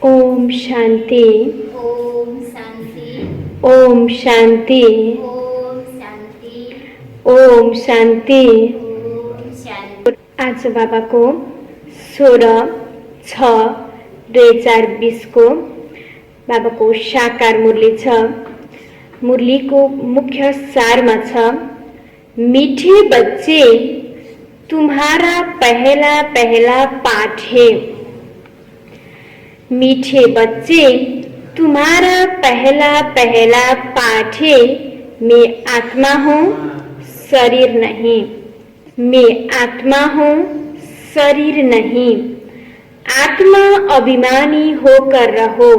ओम शांति। ओम शांति। ओम शांति। ओम शांति। ओम शांति। ओम शांति। आज बाबा को 16/6/2020 को बाबा को साकार मुरली छ। मुरली को मुख्य सार में छ, मीठे बच्चे तुम्हारा पहला पहला पाठ है। मीठे बच्चे तुम्हारा पहला पहला पाठ है। मैं आत्मा हूँ, शरीर नहीं। मैं आत्मा हूँ, शरीर नहीं। आत्मा अभिमानी होकर रहो।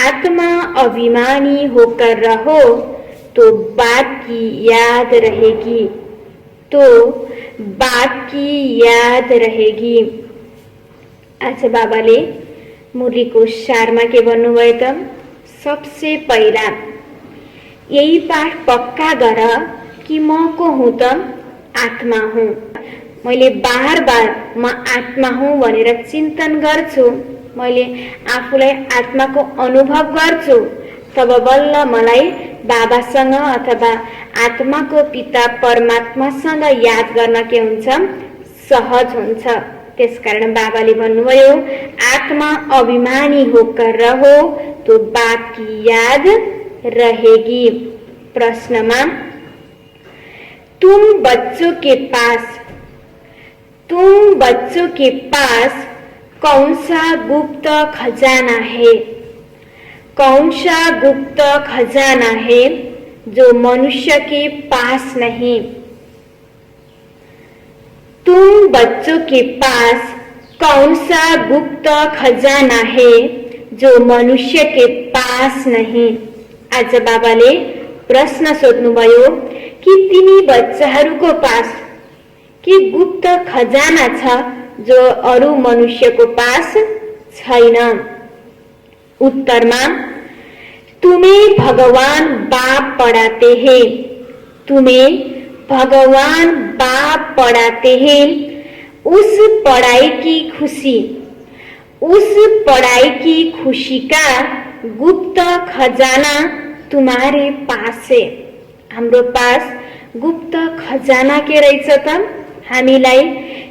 आत्मा अभिमानी होकर रहो तो बात की याद रहेगी। तो बात की याद रहेगी। आज बाबाले मुरली को सारमा के भन्नुभयो त सबसे पहिला यही पाठ पक्का गर कि म को हुँ त आत्मा हुँ। मैले बार बार म आत्मा हुँ भनेर चिन्तन गर्छु, मैले आफूलाई आत्माको अनुभव गर्छु, तब बल्ल मलाई बाबासँग अथवा आत्माको पिता परमात्मासँग याद गर्न के हुन्छ, सहज हुन्छ। त्यसकारण बाबाले भन्नुभयो, आत्मा अभिमानी होकर रहो तो बात की याद रहेगी। प्रश्नमा तुम बच्चों के पास कौन सा गुप्त खजाना है? कौन सा गुप्त खजाना है जो मनुष्य के पास नहीं? तुम बच्चों के पास कौन सा गुप्त खजाना है जो मनुष्य के पास नहीं? आज बाबाले प्रश्न सोध्नुभयो कि तिमी बच्चाहरूको पास के गुप्त खजाना छ जो अरू मनुष्यको पास छैन? उत्तरमा तुम्हें भगवान बाप पढ़ाते हैं। तुम्हें भगवान बाप पढ़ाते हैं। उस पढ़ाई की खुशी का गुप्त खजाना तुम्हारे पास है। हाम्रो पास गुप्त खजाना के रहेछ त? हामीलाई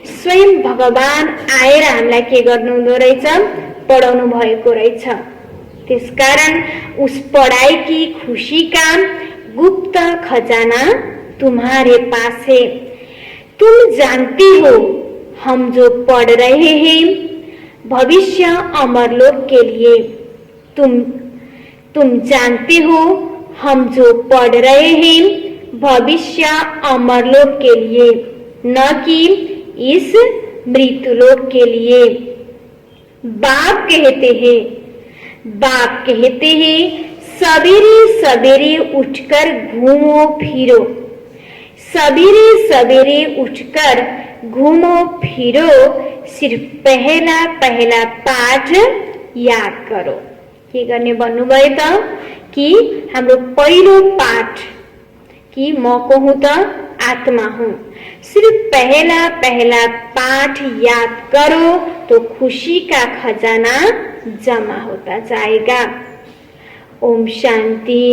स्वयं भगवान आएर हामीलाई के गर्नुहुँदो रहेछ? पढाउनु भएको रहेछ। त्यसकारण उस पढ़ाई की खुशी का गुप्त खजाना तुम्हारे पास है। तुम जानती हो हम जो पढ़ रहे हैं भविष्य अमरलोक के लिए। तुम जानते हो हम जो पढ़ रहे हैं भविष्य अमरलोक के लिए, न कि इस मृत्युलोक के लिए। बाप कहते हैं सवेरे सवेरे उठकर घूमो फिरो। सवेरे सवेरे उठकर घूमो फिरो, सिर्फ पहला पहला पाठ याद करो। के गर्ने भन्नुभयो त कि हाम्रो पहिलो पाठ कि म को हुँ त आत्मा हूँ। सिर्फ पहला पहला पाठ याद करो तो खुशी का खजाना जमा होता जाएगा। ओम शांति।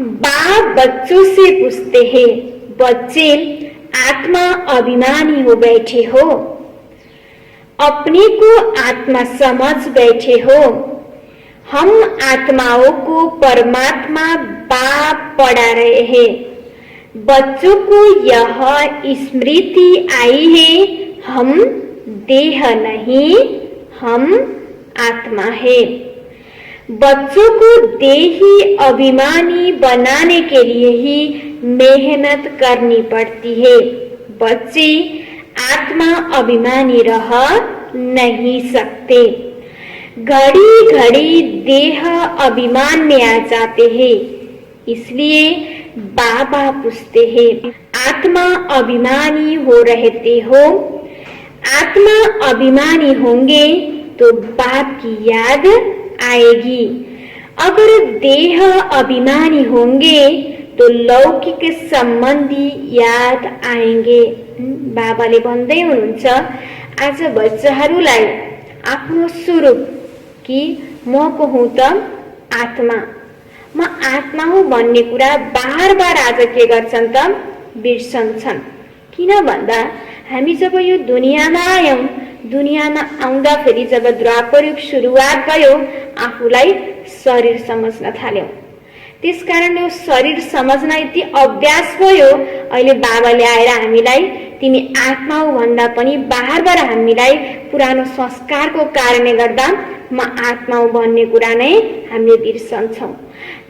बाप बच्चों से पूछते हैं, बच्चे आत्मा अभिमानी हो बैठे हो, अपने को आत्मा समझ बैठे हो। हम आत्माओं को परमात्मा बाप पढ़ा रहे हैं। बच्चों को यह स्मृति आई है, हम देह नहीं, हम आत्मा है। बच्चों को देही अभिमानी बनाने के लिए ही मेहनत करनी पड़ती है। बच्चे आत्मा अभिमानी रह नहीं सकते। घड़ी घड़ी देह अभिमान में आ जाते हैं। इसलिए बाबा पूछते हैं, आत्मा अभिमानी हो रहते हो? आत्मा अभिमानी होंगे तो बाप की याद आएगी। अगर देह अभिमानी होंगे तो लौकिक सम्बन्धी याद आएंगे। बाबाले भन्दै हुनुहुन्छ, आज बच्चाहरूलाई आफ्नो स्वरूप कि म को हुँ त आत्मा, म आत्मा हुँ भन्ने कुरा बार बार आज के गर्छन् त बिर्सन्छन्। किन भन्दा हामी जब यो दुनियाँमा आयौं, दुनियाँमा आउँदाखेरि जब द्वापर युग सुरुवात भयो, आफूलाई शरीर समझ्न थाल्यौं। त्यसकारण यो शरीर समझ्न यति अभ्यास भयो, अहिले बाबाले आएर हामीलाई तिमी आत्मा हो भन्दा पनि बार बार हामीलाई पुरानो संस्कारको कारणले गर्दा म आत्मा हो भन्ने कुरा नै हामीले बिर्सन्छौं।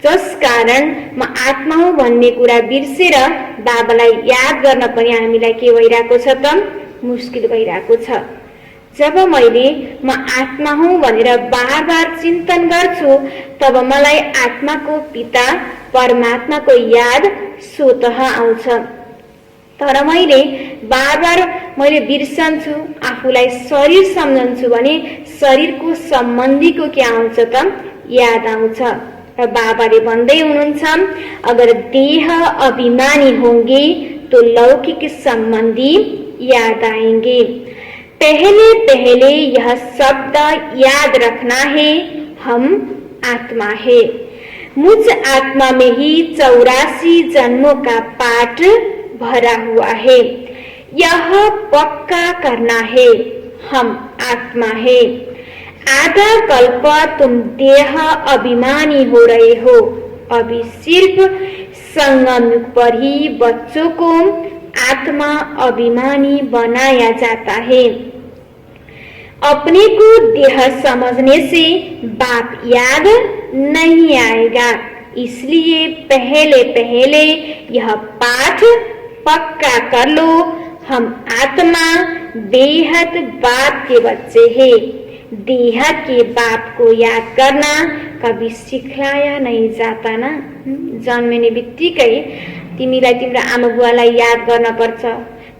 जसकारण म आत्मा हो भन्ने कुरा बिर्सेर बाबालाई याद गर्न पनि हामीलाई के भइरहेको छ त मुस्किल भइरहेको छ। जब मैले म आत्मा हुँ भनेर बार बार चिन्तन गर्छु, तब मलाई आत्माको पिता परमात्माको याद स्वतः आउँछ। तर मैले बार बार बिर्सन्छु, आफूलाई शरीर सम्झन्छु भने शरीरको सम्बन्धीको के आउँछ त याद आउँछ। र बाबाले भन्दै हुनुहुन्छ, अगर देह अभिमानी होंगे तो लौकिक संबंधी याद आएंगे। पहले पहले यह शब्द याद रखना है, हम आत्मा है। मुझ आत्मा में ही 84 जन्मों का पाठ भरा हुआ है। यह पक्का करना है, हम आत्मा है। आधा कल्प तुम देह अभिमानी हो रहे हो, अभी सिर्फ संगम पर ही बच्चों को आत्मा अभिमानी बनाया जाता है। अपने को देह समझने से बाप याद नहीं आएगा, इसलिए पहले पहले यह पाठ पक्का कर लो, हम आत्मा बेहद बाप के बच्चे हैं। देह के बाप को याद करना कभी सिखाया नहीं जाता ना। जन्मिने बित्तिकै तिमीलाई तिम्रो आमा बुवालाई याद गर्न पर्छ,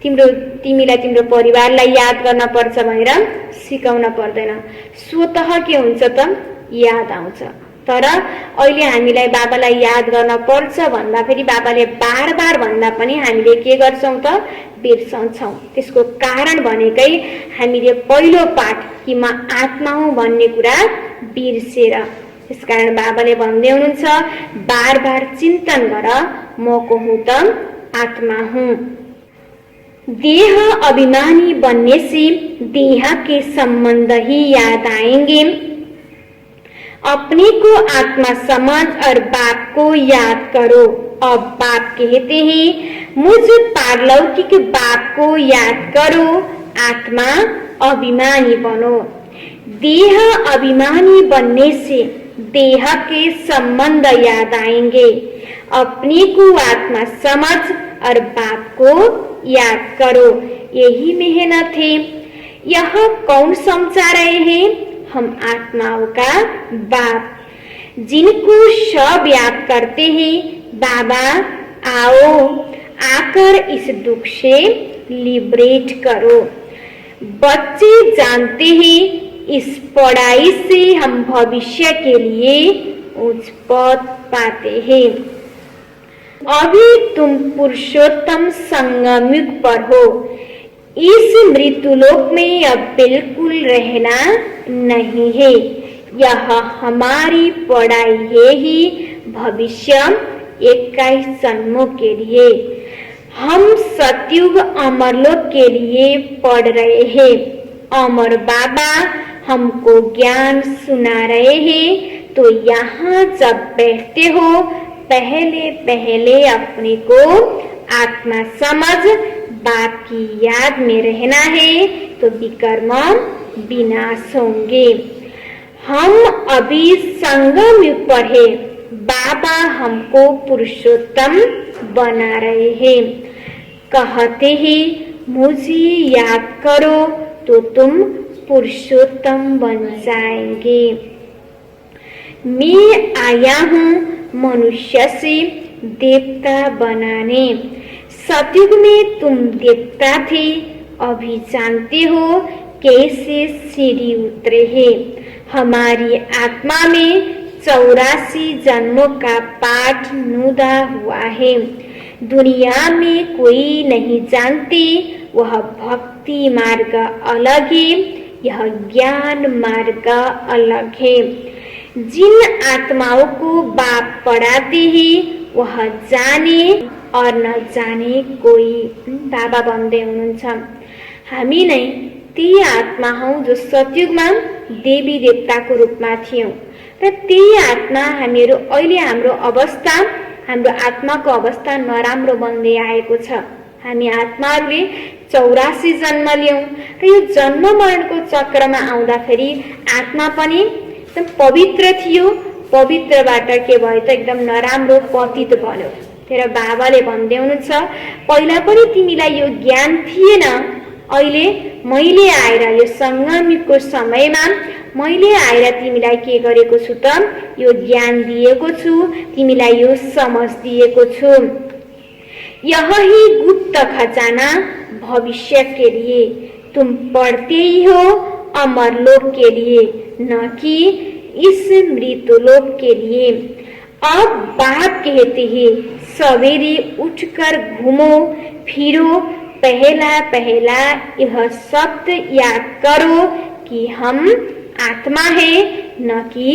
तिमीलाई तिम्रो परिवारलाई याद गर्न पर्छ भनेर सिकाउन पर्दैन, स्वतः के हुन्छ त याद आउँछ। तर अहिले हामीलाई बाबालाई याद गर्न पर्छ भन्दा फेरि बाबाले बार बार भन्दा पनि हामीले के गर्छौं त बिर्सन्छौं। त्यसको कारण भनेकै हामीले पहिलो पाठ कि म आत्मा हुँ भन्ने कुरा बिर्सेर। त्यसकारण बाबाले भन्दै हुनुहुन्छ, बार बार चिन्तन गर, म को हुँ त आत्मा हूँ। देह अभिमानी बनने से देह के संबंध ही याद आएंगे। अपने को आत्मा समझ और बाप को याद करो। अब बाप कहते हैं, मुझ पारलौकिक बाप को याद करो, आत्मा अभिमानी बनो। देह अभिमानी बनने से देह के संबंध याद आएंगे। अपने को आत्मा समझ और बाप को याद करो, यही मेहनत है। यह कौन समझा रहे हैं? हम आत्माओं का बाप, जिनको सब याद करते हैं। बाबा आओ, आकर इस दुख से लिबरेट करो। बच्चे जानते हैं, इस पढ़ाई से हम भविष्य के लिए उच्च पद पाते हैं। अभी तुम पुरुषोत्तम संगमयुग पर हो, इस मृत्युलोक में अब बिल्कुल रहना नहीं है। यह हमारी पढ़ाई है ही भविष्य 21 जन्मों के लिए। हम सतयुग अमरलोक के लिए पढ़ रहे हैं। अमर बाबा हमको ज्ञान सुना रहे हैं। तो यहाँ जब बैठते हो, पहले पहले अपने को आत्मा समझ बाप की याद में रहना है, तो विकर्म विनाश होंगे। हम अभी संगम युग पर है, बाबा हमको पुरुषोत्तम बना रहे हैं। कहते हैं, मुझे याद करो तो तुम पुरुषोत्तम बन जाएंगे। मैं आया हूँ मनुष्य से देवता बनाने। सतयुग में तुम देवता थे, अभी जानते हो कैसे सीढ़ी उतरे हैं। हमारी आत्मा में 84 जन्मों का पाठ नुदा हुआ है। दुनिया में कोई नहीं जानती, वह भक्ति मार्ग अलग है, यह ज्ञान मार्ग अलग है। जिन आत्माओं को बाप पढ़ाते हैं वह जाने और न जाने कोई। बाबा भन्दै हुनुहुन्छ हामी नै ती आत्मा हौ जो सतयुगमा देवी देवताको रूपमा थियौं र त्यही आत्मा हामीहरू अहिले हाम्रो आत्माको अवस्था नराम्रो बन्दै आएको छ। हामी आत्माहरूले 84 जन्म लियौं र यो जन्म मरणको चक्रमा आउँदाखेरि आत्मा पनि एकदम पवित्र थियो, पवित्रबाट के भयो त एकदम नराम्रो पतित बन्यो। तेरो बाबाले भन्दै हुनुहुन्छ पहिला पनि तिमीलाई यो ज्ञान थिएन, अहिले मैले आएर यो संगमको समयमा मैले आएर तिमीलाई के गरेको छु त यो ज्ञान दिएको छु, तिमीलाई यो समझ दिएको छु। यह ही गुप्त खजाना भविष्य के लिए तुम पढ़ते ही हो, अमर लोक के लिए न कि इस मृत्युलोक के लिए। अब बाप कहते हैं सवेरे उठकर घूमो फिरो, पहला पहला यह शब्द याद करो कि हम आत्मा है न कि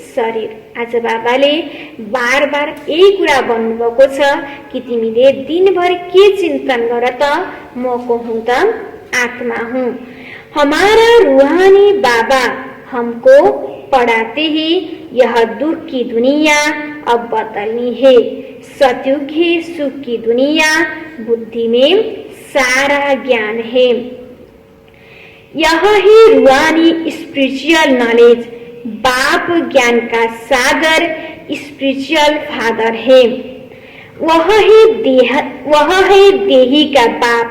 शरीर। आज बाबाले बार बार यही कुरा भन्नुभएको छ कि तिमीले दिनभर के चिन्तन गर त म को हूँ त आत्मा हूँ। हमारा रूहानी बाबा हमको पढ़ाते हैं यह दुख की दुनिया अब बदलनी है, सतयुग है सुख की दुनिया, बुद्धि में सारा ज्ञान है। यह है रूहानी स्पिरिचुअल नॉलेज, बाप ज्ञान का सागर स्पिरिचुअल फादर है। वह है देही का बाप,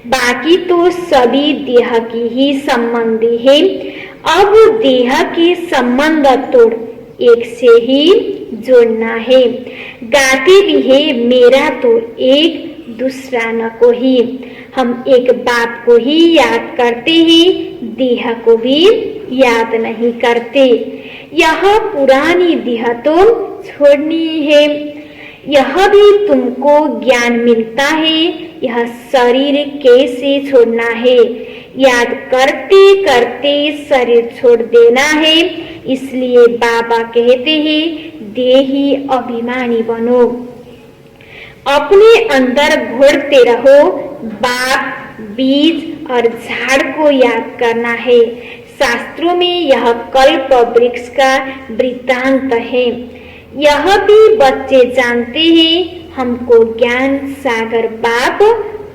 बाकी तो सभी देह की ही संबंधी है। अब देह के संबंध तोड़ एक से ही जोड़ना है। गाते भी है मेरा तो एक दूसरा न को ही। हम एक बाप को ही याद करते हैं, देह को भी याद नहीं करते। यह पुरानी देह तो छोड़नी है, यह भी तुमको ज्ञान मिलता है। यह शरीर कैसे छोड़ना है, याद करते करते शरीर छोड़ देना है। इसलिए बाबा कहते हैं देही अभिमानी बनो, अपने अंदर घोड़ते रहो। बाप बीज और झाड़ को याद करना है। शास्त्रों में यह कल्प वृक्ष का वृत्तांत है। यह भी बच्चे जानते हैं, हमको ज्ञान सागर बाप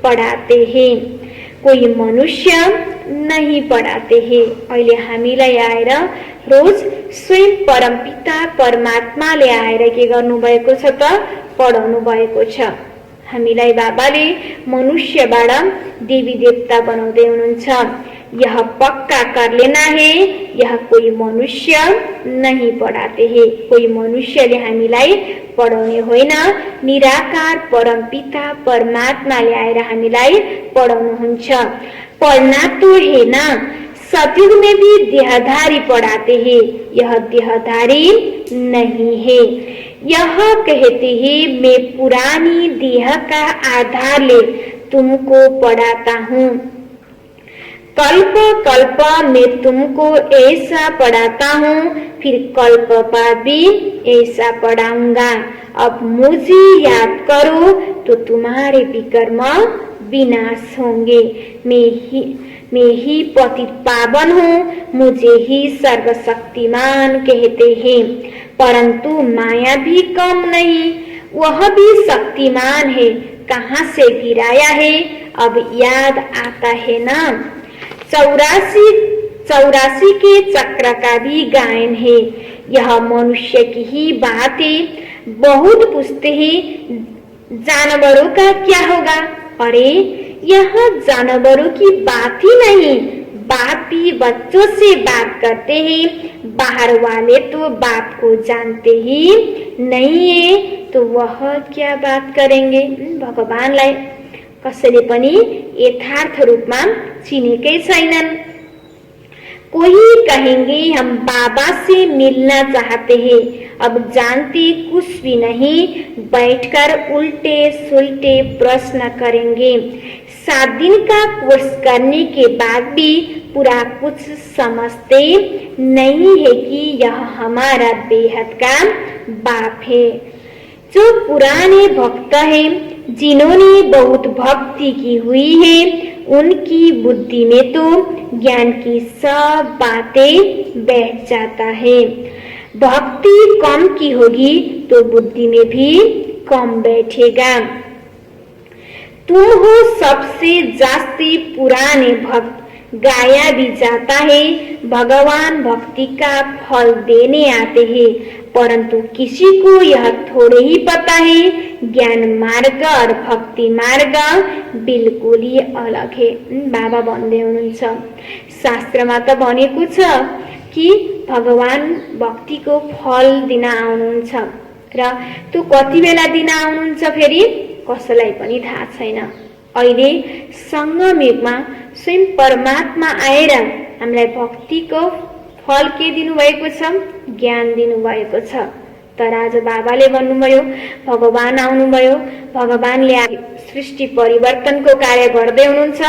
पढ़ाते हैं, कोई मनुष्य नहीं पढ़ाते हैं। अहिले हामीलाई आएर रोज स्वयं परमपिता परमात्माले आएर के गर्नुभएको छ त पढाउनु भएको छ। हामीलाई बाबाले मनुष्यबाट देवी देवता बनाउँदै हुनुहुन्छ। यह पक्का कर लेना है, यह कोई मनुष्य नहीं पढ़ाते हैं। कोई मनुष्यले हामीलाई पढाउने होइन, निराकार परमपिता परमात्माले आएर हामीलाई पढाउनुहुन्छ। पढ़ना तो है ना, सतयुग में भी देहधारी पढ़ाते हैं, यह देहधारी नहीं है। यह कहते हैं मैं पुरानी देह का आधार ले तुमको पढ़ाता हूँ, कल्प कल्प मैं तुमको ऐसा पढ़ाता हूँ, फिर कल्प बाद भी ऐसा पढ़ाऊंगा। अब मुझे याद करो तो तुम्हारे विकर्म विनाश होंगे। मैं ही पतित पावन हूँ, मुझे ही सर्वशक्तिमान कहते हैं, परंतु माया भी कम नहीं, वह भी शक्तिमान है। कहाँ से गिराया है अब याद आता है ना। 84 के चक्र का भी गायन है। यह मनुष्य की ही बात है। बहुत पूछते हैं जानवरों का क्या होगा। अरे यहाँ जानवरों की बात ही नहीं, बाप भी बच्चों से बात करते हैं। बाहर वाले तो बाप को जानते ही नहीं है, तो वह क्या बात करेंगे। भगवानलाई कसैले पनि यथार्थ रूपमा चिनेकै छैनन्। कोई कहेंगे हम बाबा से मिलना चाहते हैं, अब जानते कुछ भी नहीं, बैठकर उल्टे सुलटे प्रश्न करेंगे। 7 दिन का कोर्स करने के बाद भी पूरा कुछ समझते नहीं है कि यह हमारा बेहद का बाप है। जो पुराने भक्त हैं, जिन्होंने बहुत भक्ति की हुई है, उनकी बुद्धि में तो ज्ञान की सब बातें बैठ जाता है। भक्ति कम की होगी तो बुद्धि में भी कम बैठेगा। तुम हो सबसे जास्ती पुराने भक्त, गाया भी जाता है भगवान भक्ति का फल देने आते हैं, परंतु किसी को यह थोड़े ही पता है ज्ञान मार्ग और भक्ति मार्ग बिल्कुल ही अलग है। बाबा भन्दै हुनुहुन्छ शास्त्रमा त भनेको छ कि भगवान भक्तिको फल दिन आउनुहुन्छ र त्यो कति बेला दिन आउनुहुन्छ फेरि कसैलाई पनि थाहा छैन। अहिले संगम युगमा स्वयं परमात्मा आएर हामीलाई भक्तिको फल के दिनुभएको छ? ज्ञान दिनुभएको छ। तर आज बाबाले भन्नुभयो भगवान आउनुभयो, भगवानले सृष्टि परिवर्तनको कार्य गर्दै हुनुहुन्छ,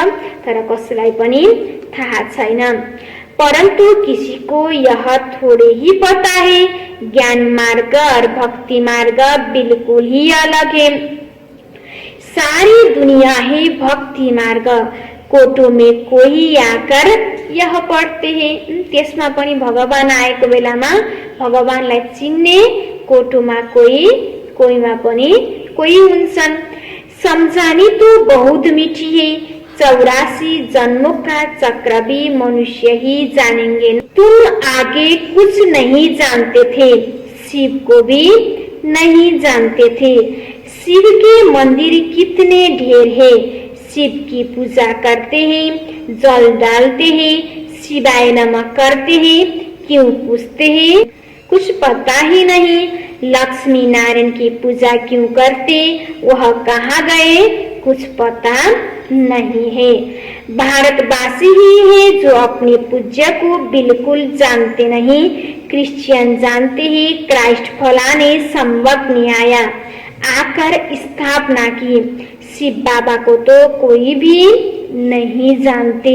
तर कसैलाई पनि थाहा छैन। परंतु किसी को यह थोड़े ही पता है ज्ञान मार्ग और भक्ति मार्ग बिल्कुल ही अलग है। सारी दुनिया है भक्ति मार्ग, कोटो में कोही आकर यह पढ्ते हैं। त्यसमा पनि भगवान आएको बेलामा भगवानलाई चिन्ने कोटोमा कोही, कोहीमा पनि कोही हुन्छन्। सम्झानी तो बहुत मीठी है, 84 जन्मों का चक्र भी मनुष्य ही जानेंगे। तुम आगे कुछ नहीं जानते थे, शिव को भी नहीं जानते थे। शिव के मंदिर कितने ढेर है, शिव की पूजा करते हैं, जल डालते हैं, शिवाय नमः करते हैं, क्यों पूछते हैं? कुछ पता ही नहीं। लक्ष्मी नारायण की पूजा क्यों करते, वह कहाँ गए, कुछ पता नहीं है। भारतवासी ही है जो अपने पूज्य को बिल्कुल जानते नहीं। क्रिश्चियन जानते हैं क्राइस्ट फलाने संवत नहीं आया, आकर स्थापना की। शिव बाबा को तो कोई भी नहीं जानते।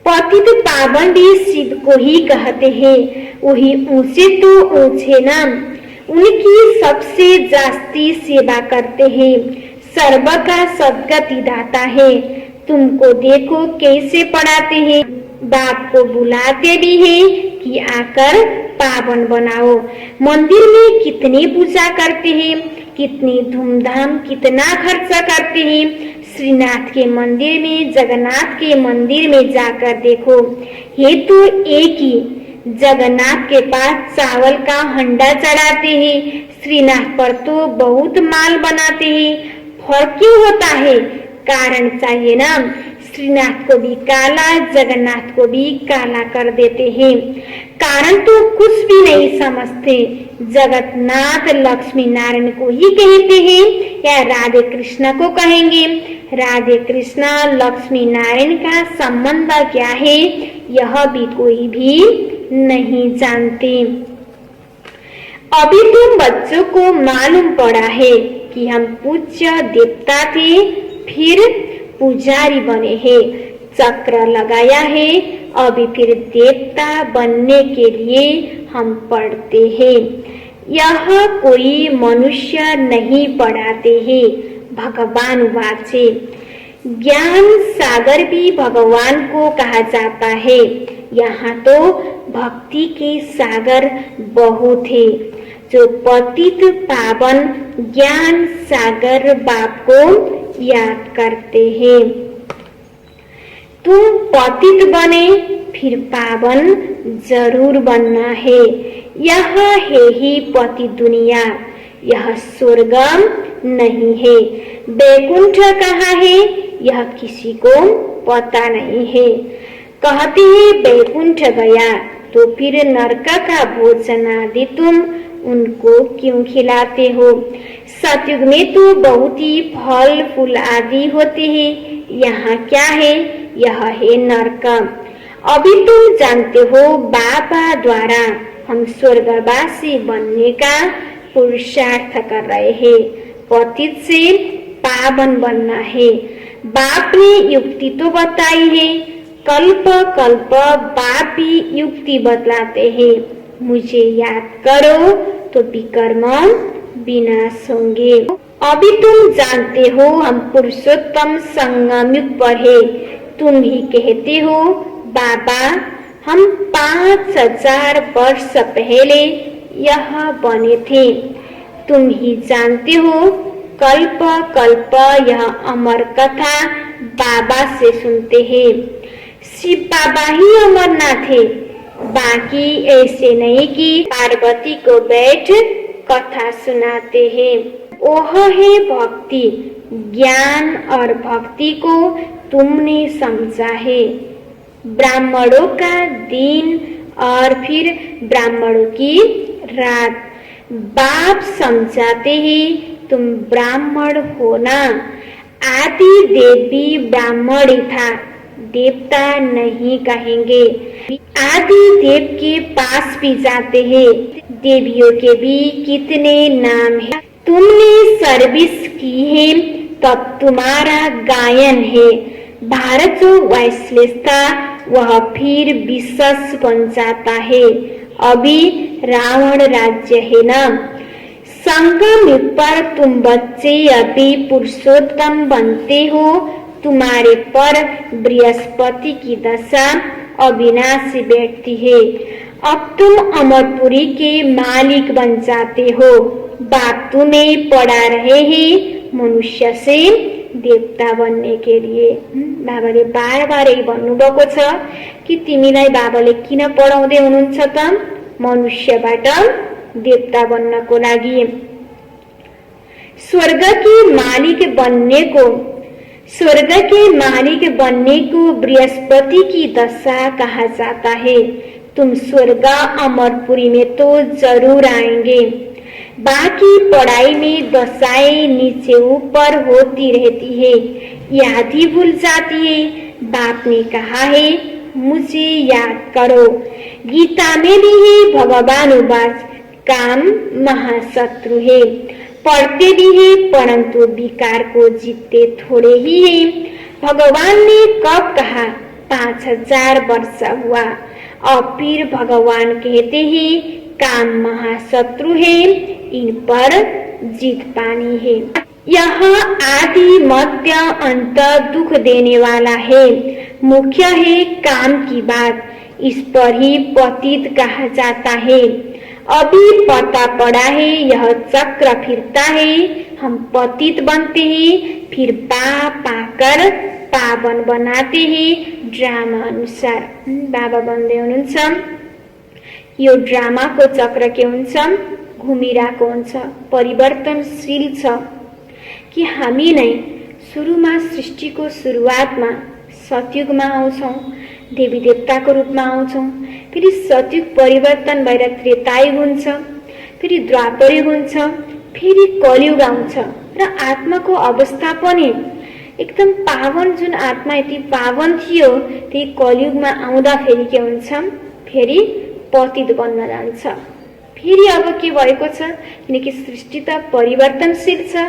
पतित पावन भी शिव को ही कहते हैं, वही ऊंचे तो ऊंचे नाम, उनकी सबसे जास्ती सेवा करते हैं। सर्व का सदगति दाता है। तुमको देखो कैसे पढ़ाते हैं, बाप को बुलाते भी हैं कि आकर पावन बनाओ। मंदिर में कितनी पूजा करते हैं, कितनी धूमधाम, कितना खर्चा करते हैं। श्रीनाथ के मंदिर में, जगन्नाथ के मंदिर में जाकर देखो, ये तो एक ही। जगन्नाथ के पास चावल का हंडा चढ़ाते हैं, श्रीनाथ पर तो बहुत माल बनाते हैं। फर्क क्यों होता है? कारण चाहिए ना। श्रीनाथ को भी काला, जगन्नाथ को भी काला कर देते हैं। कारण तो कुछ भी नहीं समझते। जगन्नाथ लक्ष्मी नारायण को ही कहते हैं या राधे कृष्ण को कहेंगे? राधे कृष्ण लक्ष्मी नारायण का संबंध क्या है, यह भी कोई भी नहीं जानते। अभी तुम बच्चों को मालूम पड़ा है कि हम पूज्य देवता थे, फिर पुजारी बने हैं, चक्र लगाया है, अभी फिर देवता बनने के लिए हम पढ़ते हैं। यह कोई मनुष्य नहीं पढ़ाते हैं, भगवान वाचे। ज्ञान सागर भी भगवान को कहा जाता है। यहाँ तो भक्ति के सागर बहुत है। जो पतित पावन ज्ञान सागर बाप को याद करते हैं। तुम पतित बने फिर पावन जरूर बनना है। यह है ही पतित दुनिया, यह स्वर्ग नहीं है। बैकुंठ कहाँ है, यह किसी को पता नहीं है। कहते हैं बैकुंठ गया तो फिर नरक का भोजन आदि तुम उनको क्यों खिलाते हो? सतयुग में तो बहुत ही फल फूल आदि होते हैं, यहाँ क्या है? यह है नरक। अभी तुम जानते हो बाबा द्वारा हम स्वर्गवासी बनने का पुरुषार्थ कर रहे हैं। पतित से पावन बनना है। बाप ने युक्ति तो बताई है, कल्प कल्प बाप भी युक्ति बतलाते हैं, मुझे याद करो तो विकर्म विनाश होंगे। अभी तुम जानते हो हम पुरुषोत्तम संगम युग पर है। तुम ही कहते हो बाबा हम 5000 वर्ष पहले यहाँ बने थे। तुम ही जानते हो कल्प कल्प यह अमर कथा बाबा से सुनते हैं। शिव बाबा ही अमरनाथ है, बाकी ऐसे नहीं कि पार्वती को बैठ कथा सुनाते हैं। ओह है भक्ति, ज्ञान और भक्ति को तुमने समझा है। ब्राह्मणों का दिन और फिर ब्राह्मणों की रात। बाप समझाते हैं तुम ब्राह्मण हो ना। आदि देव भी ब्राह्मण ही था, देवता नहीं कहेंगे। आदि देव के पास भी जाते हैं, देवियों के भी कितने नाम है। तुमने सर्विस की है तब तुम्हारा गायन है। भारत जो वॉइसलेस था वह फिर विशेष बन जाता है। अभी रावण राज्य है ना। संगम युग पर तुम बच्चे अभी पुरुषोत्तम बनते हो। तुम्हारे पर बृहस्पति की दशा अविनाशी बैठती है। अब तुम अमरपुरी के मालिक बन जाते हो। बाप तुम्हें पढ़ा रहे हैं मनुष्य से देवता बन्ने के लिए। बाबाले बार बार यही भन्नुभएको छ कि तिमीलाई बाबाले किन पढाउँदै हुनुहुन्छ त, मनुष्यबाट देवता बन्नको लागि। स्वर्ग के मालिक बनने को बृहस्पति की दशा कहा जाता है। तुम स्वर्ग अमरपुरी में तो जरूर आएंगे। बाकी पढ़ाई में दशाएं नीचे ऊपर होती रहती है, याद ही भूल जाती है। बाप ने कहा है मुझे याद करो। गीता में भी है भगवान उवाच, काम महाशत्रु है। पढ़ते भी है परंतु विकार को जीतते थोड़े ही है। भगवान ने कब कहा? 5000 वर्ष हुआ। और फिर भगवान कहते हैं काम महाशत्रु है, इन पर जीत पानी है। यह आदि मध्य अंत दुख देने वाला है। मुख्य है काम की बात, इस पर ही पतित कहा जाता है। अभी पता पड़ा है यह चक्र फिरता है। हम पतित बनते हैं, फिर पाप पाकर पावन बनाते हैं ड्रामा अनुसार। बाबा भन्दै हुनुहुन्छ यो ड्रामाको चक्र के हुन्छ, घुमिरहेको हुन्छ, परिवर्तनशील छ कि हामी नै सुरुमा सृष्टिको सुरुवातमा सतयुगमा आउँछौँ, देवी देवताको रूपमा आउँछौँ। फेरि सतयुग परिवर्तन भएर त्रेतायुग हुन्छ, फेरि द्वापरयुग हुन्छ, फेरि कलियुग आउँछ। र आत्माको अवस्था पनि एकदम पावन, जुन आत्मा यति पावन थियो त्यही कलियुगमा आउँदा फेरि के हुन्छ, फेरि पतित बन्न जान्छ। फेरि अब के भएको छ, किनकि सृष्टि त परिवर्तनशील छ,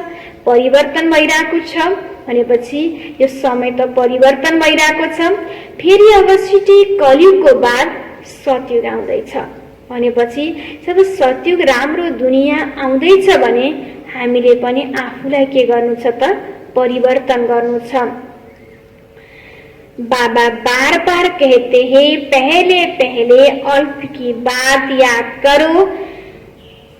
परिवर्तन भइरहेको छ भनेपछि यो समय त परिवर्तन भइरहेको छ। फेरि अब सिटी कलियुगको बाद सतयुग आउँदैछ भनेपछि जब सतयुग राम्रो दुनियाँ आउँदैछ भने हामीले पनि आफूलाई के गर्नु छ त, परिवर्तन गर्नु छ। बाबा बार बार कहते हैं पहले पहले अल्प की बात याद करो।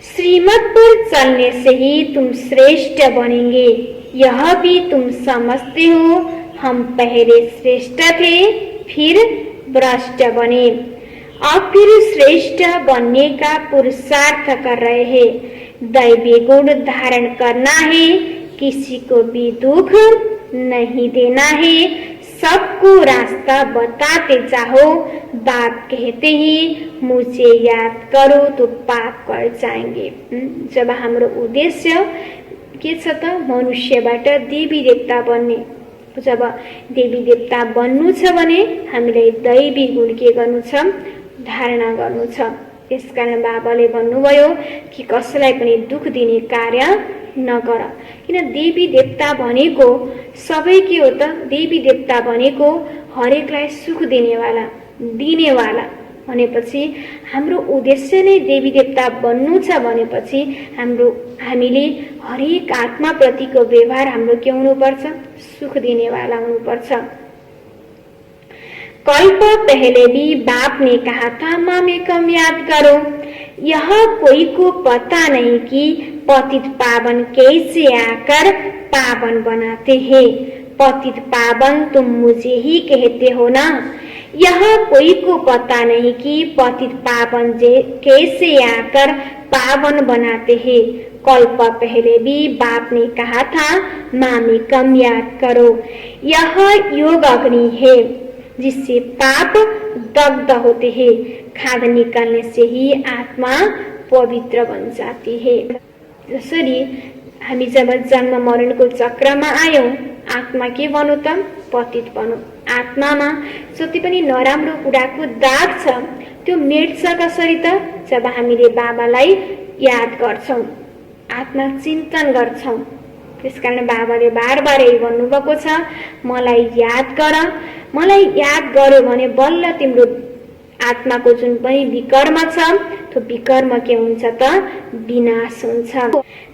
श्रीमत पर चलने से ही तुम श्रेष्ठ बनेंगे। यह भी तुम समझते हो हम पहले श्रेष्ठ थे फिर भ्रष्ट बने, अब फिर श्रेष्ठ बनने का पुरुषार्थ कर रहे हैं। दैवी गुण धारण करना है, किसी को भी दुख नहीं देना है, सबको रास्ता बताते जाओ। बाप कहते हैं मुझे याद करो तो पाप कर जाएंगे। जब हाम्रो उद्देश्य के छ त, मनुष्यबाट देवी देवता बन्ने। जब देवी देवता बन्नु छ भने हामीलाई दैवी गुण के गर्नु छ, धारणा गर्नु छ। त्यसकारण बाबाले भन्नुभयो कि कसैलाई पनि दुख दिने कार्य नगर। किन देवी देवता भनेको सबै के हो त, देवी देवता भनेको हरेकलाई सुख दिनेवाला दिनेवाला भनेपछि हाम्रो उद्देश्य नै देवी देवता बन्नु छ भनेपछि हामीले हरेक आत्माप्रतिको व्यवहार हाम्रो के हुनुपर्छ? सुख दिनेवाला हुनुपर्छ। कल्प पहले भी बाप ने कहा था मामे कम याद करो। यह कोई को पता नहीं कि पतित पावन कैसे आकर पावन बनाते हैं। पतित पावन तुम मुझे ही कहते हो ना। यह कोई को पता नहीं कि पतित पावन कैसे आकर पावन बनाते हैं। कल्प पहले भी बाप ने कहा था मामे कम याद करो। यह योग अग्नि है जिससे पाप दग्ध होते हैं। खाद निकालने से ही आत्मा पवित्र बन जाती है। जसरी हामी जब जन्म मरणको चक्रमा आयौं, आत्मा के बनो त? पतित बनो। आत्मामा जति पनि नराम्रो कुराको दाग छ त्यो मेट्छ कसरी त? जब हामीले बाबालाई याद गर्छौं, आत्मा चिन्तन गर्छौं। त्यसकारण बाबाले बार बार यही भन्नुभएको छ, मलाई याद गर। मलाई याद गर्यो भने बल्ल तिम्रो आत्माको जुन पनि विकर्म छ त्यो विकर्म के हुन्छ त? विनाश हुन्छ।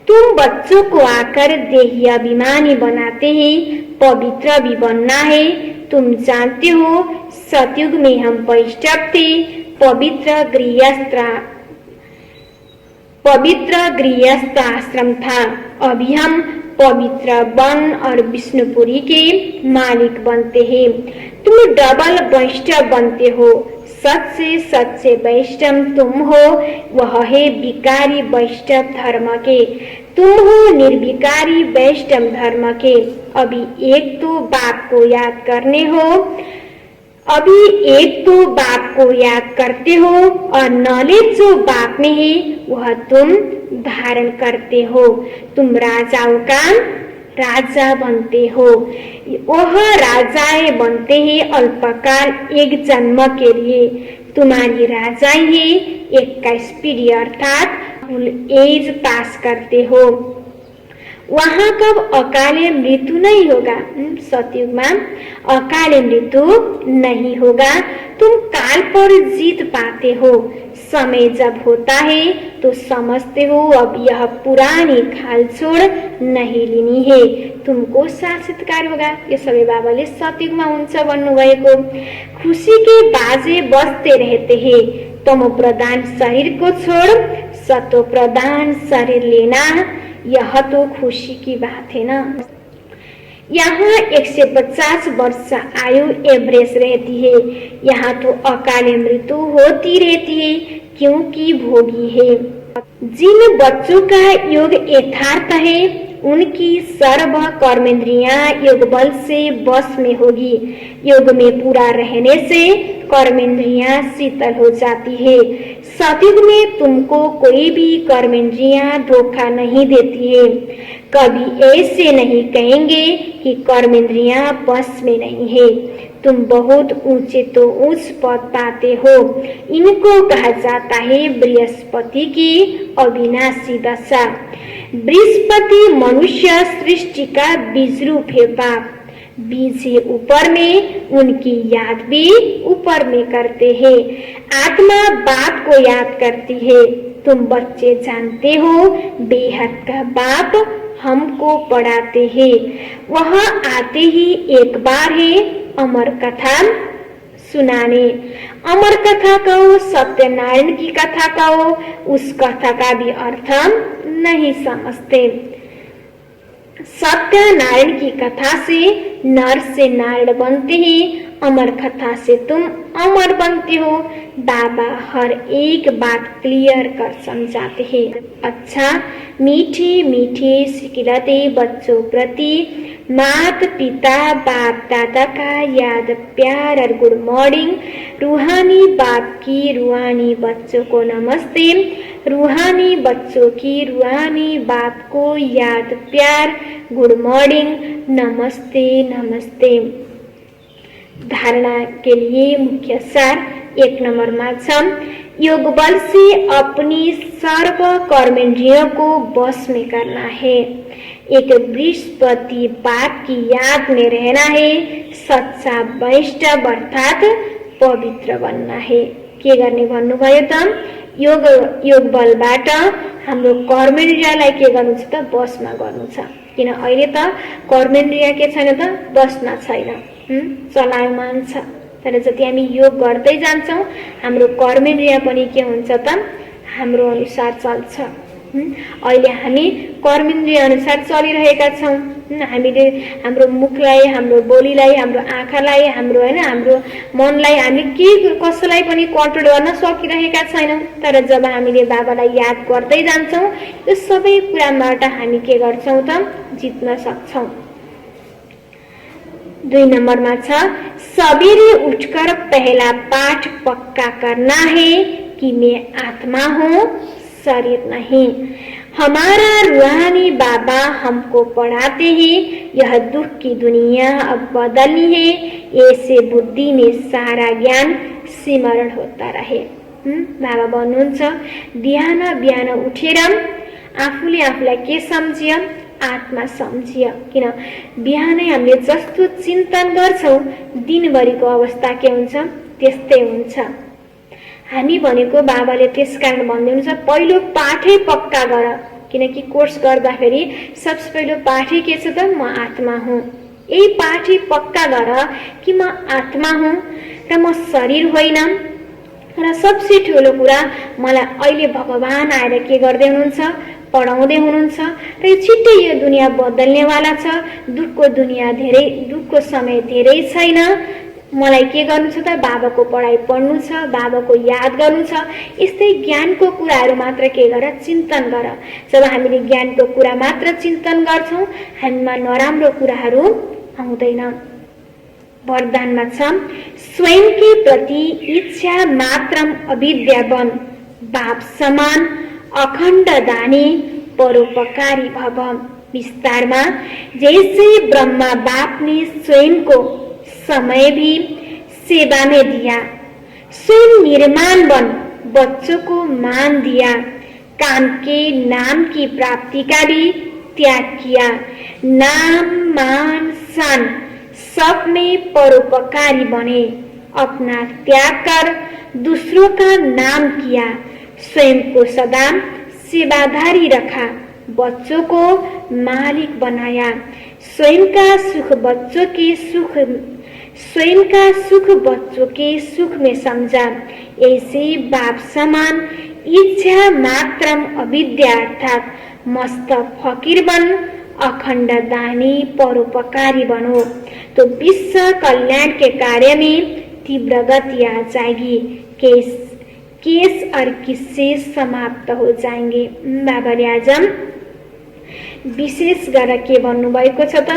तुम बच्चों को आकर देही अभिमानी बनाते हैं, पवित्र भी बनना है। तुम जानते हो सतयुग में हम वैष्णव थे, पवित्र गृहस्थ आश्रम था। अभी हम पवित्र वन और विष्णुपुरी के मालिक बनते हैं। तुम डबल वैष्णव बनते हो। सच्चे वैष्णव तुम हो, वह है विकारी वैष्णव धर्म के। तुम हो निर्विकारी वैष्णव धर्म के। अभी एक तो बाप को याद करने हो, अभी एक तो बाप को याद करते हो और नॉलेज जो बाप में है वह तुम धारण करते हो। तुम राजाओं का राजा बनते हो। वह राजाएं बनते हैं अल्पकाल, एक जन्म के लिए। तुम्हारी राजाएं है 21 पीढ़ी अर्थात फुल एज पास करते हो। वहां कब अकाले मृत्यु नहीं होगा? सतयुग में अकाले मृत्यु नहीं होगा। तुम काल पर जीत पाते हो। समय जब होता है तो समझते हो अब यह पुरानी खाल छोड़ नहीं लेनी है। तुमको साक्षात्कार होगा। ये सबै बाबाले सतयुगमा हुन्छ भन्नुभएको। खुशी के बाजे बजते रहते हैं। तमो प्रधान शरीर को छोड़ सतो प्रधान शरीर लेना, यह तो खुशी की बात है ना। यहाँ 150 वर्ष आयु एवरेज रहती है। यहाँ तो अकाले मृत्यु होती रहती है क्योंकि भोगी है। जिन बच्चों का योग यथार्थ है उनकी सर्व कर्मेंद्रियां योग बल से बस में होगी। योग में पूरा रहने से कर्मेंद्रियां शीतल हो जाती है। सतयुग में तुमको कोई भी कर्मेंद्रियां धोखा नहीं देती है। कभी ऐसे नहीं कहेंगे कि कर्मेंद्रियां बस में नहीं है। तुम बहुत ऊंचे तो उच्च पद पाते हो। इनको कहा जाता है बृहस्पति की अविनाशी दशा। बृहस्पति मनुष्य सृष्टि का बीज रूप है बाप। बीज है ऊपर में, उनकी याद भी ऊपर में करते हैं। आत्मा बाप को याद करती है। तुम बच्चे जानते हो बेहद का बाप हमको पढ़ाते हैं। वह आते ही एक बार है अमर कथा सुनाने। अमर कथा कहो, सत्यनारायण की कथा कहो, उस कथा का भी अर्थ नहीं समझते। सत्यनारायण की कथा से नर से नारायण बनते हैं। अमर कथा से तुम अमर बनते हो। बाबा हर एक बात क्लियर कर समझाते हैं। अच्छा, मीठे मीठे सिखलाते बच्चों प्रति माता पिता बाप दादा का याद प्यार और गुड मॉर्निंग। रूहानी बाप की रूहानी बच्चों को नमस्ते। रूहानी बच्चों की रूहानी बाप को याद प्यार गुड मॉर्निंग नमस्ते नमस्ते। धारणा के लिए मुख्य सार 1 नंबर में छ योग बल से अपनी सर्व कर्मेंद्रियों को वश में करना है। एक बृहस्पति बाप की याद में रहना है। सच्चा वैष्णव अर्थात पवित्र बनना है। के गर्ने भन्नुभयो त योग बलबाट हाम्रो कर्मेन्द्रियलाई के गर्नु छ त वशमा गर्नु छ। किन अहिले त कर्मेन्द्रिय के छैन त वशमा छैन, चलायमान छ। तर जति हामी योग गर्दै जान्छौँ हाम्रो कर्मेन्द्रिय पनि के हुन्छ त हाम्रो अनुसार चल्छ। अहिले हामी कर्मेन्द्रिय अनुसार चलिरहेका छौँ। हामीले हाम्रो मुखलाई, हाम्रो बोलीलाई, हाम्रो आँखालाई, हाम्रो हैन हाम्रो मनलाई हामी के कसैलाई पनि कन्ट्रोल गर्न सकिरहेका छैनौँ। तर जब हामीले बाबालाई याद गर्दै जान्छौँ यो सबै कुराबाट हामी के गर्छौँ त जित्न सक्छौँ। 2 नंबरमा छ सवेरे उठकर पहला पाठ पक्का करना है कि मैं आत्मा हूँ शरीर नहीं। हमारा रूहानी बाबा हमको पढ़ाते हैं यह दुख की दुनिया अब बदलनी है। ऐसे बुद्धि में सारा ज्ञान सिमरण होता रहे। बाबा भन्नुहुन्छ बिहान बिहान उठेर आफूले आफूलाई के सम्झिय आत्मा सम्झिय। किन बिहानै हामीले जस्तो चिन्तन गर्छौँ दिनभरिको अवस्था के हुन्छ त्यस्तै हुन्छ। हामी भनेको बाबाले त्यसकारण भन्दै हुनुहुन्छ पहिलो पाठै पक्का गर। किनकि कोर्स गर्दाखेरि सबसे पहिलो पाठै के छ त म आत्मा हुँ। यही पाठै पक्का गर कि म आत्मा हुँ र म शरीर होइन। र सबसे ठुलो कुरा मलाई अहिले भगवान आएर के गर्दै हुनुहुन्छ पढाउँदै हुनुहुन्छ। र यो छिट्टै यो दुनियाँ बदल्नेवाला छ। दुःखको समय धेरै छैन। मलाई के गर्नु छ त बाबाको पढाइ पढ्नु छ, बाबाको याद गर्नु छ। यस्तै ज्ञानको कुराहरू मात्र के गर चिन्तन गर। जब हामीले ज्ञानको कुरा मात्र चिन्तन गर्छौँ हामीमा नराम्रो कुराहरू आउँदैन। वरदानमा छ स्वयं के प्रति इच्छा मात्रम अविद्या बन बाप समान अखण्ड दानी परोपकारी भव। विस्तारमा जैसे ब्रह्मा बाप ने स्वयं को समय भी सेवा में दिया, स्वयं निर्माण बन बच्चों को मान दिया, काम के नाम की प्राप्ति का भी त्याग किया, नाम मान शान सब में परोपकारी बने, अपना त्याग कर दूसरों का नाम किया, स्वयं को सदा सेवाधारी रखा, बच्चों को मालिक बनाया, स्वयं का सुख बच्चों के सुख में समझा। ऐसे बाप समान इच्छा मात्रम अविद्या अर्थात मस्त फकीर बन अखंड दानी परोपकारी बनो तो विश्व कल्याण के कार्य में तीव्र गति आ जाएगी। केस और किस्से समाप्त हो जाएंगे। बाबाले आज विशेष गरेर के भन्नुभएको छ त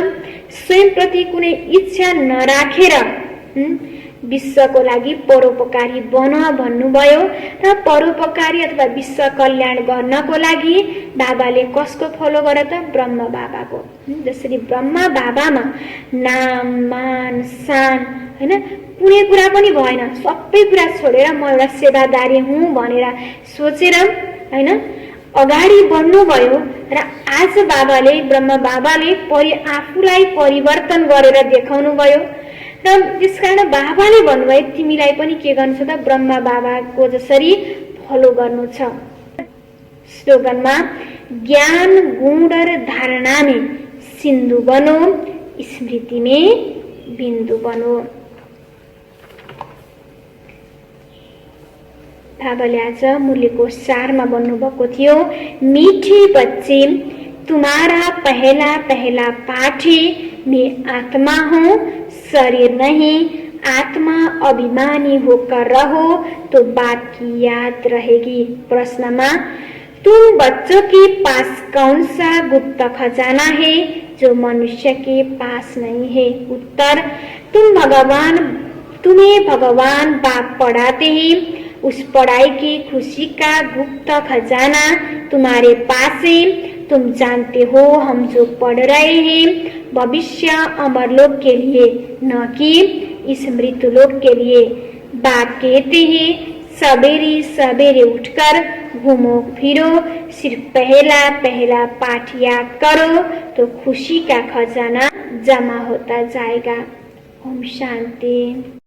स्वयं प्रति कुनै इच्छा नराखेर विश्वको लागि परोपकारी बन भन्नुभयो। र परोपकारी अथवा विश्व कल्याण गर्नको लागि बाबाले कसको फलो गरे त ब्रह्म बाबाको। जसरी ब्रह्म बाबामा नाम मान शान हैन कुनै कुरा पनि भएन, सबै कुरा छोडेर म एउटा सेवादारी हुँ भनेर सोचेर हैन अगाडि बढ्नुभयो। र आज बाबाले ब्रह्म बाबाले आफूलाई परिवर्तन गरेर देखाउनु भयो। र त्यसकारण बाबाले भन्नुभयो तिमीलाई पनि के गर्नु छ त ब्रह्म बाबाको जसरी फलो गर्नु छ। स्लोगनमा ज्ञान गुण र धारणा में सिन्धु बनो, स्मृति में बिन्दु बनो। बाबाले आज मूल्यको सारमा भन्नुभएको थियो मीठे बच्चे तुम्हारा पहला पहला पाठ है मैं आत्मा हूँ शरीर नहीं। आत्मा अभिमानी होकर रहो तो बात की याद रहेगी। प्रश्नमा तुम बच्चों के पास कौन सा गुप्त खजाना है जो मनुष्य के पास नहीं है? उत्तर तुम्हें भगवान बाप पढ़ाते हैं। उस पढ़ाई की खुशी का गुप्त खजाना तुम्हारे पास है। तुम जानते हो हम जो पढ़ रहे हैं भविष्य अमरलोक के लिए न कि इस मृत्युलोक के लिए। बाप कहते हैं सवेरे सवेरे उठकर घूमो फिरो, सिर्फ पहला पहला पाठ याद करो तो खुशी का खजाना जमा होता जाएगा। ओम शांति।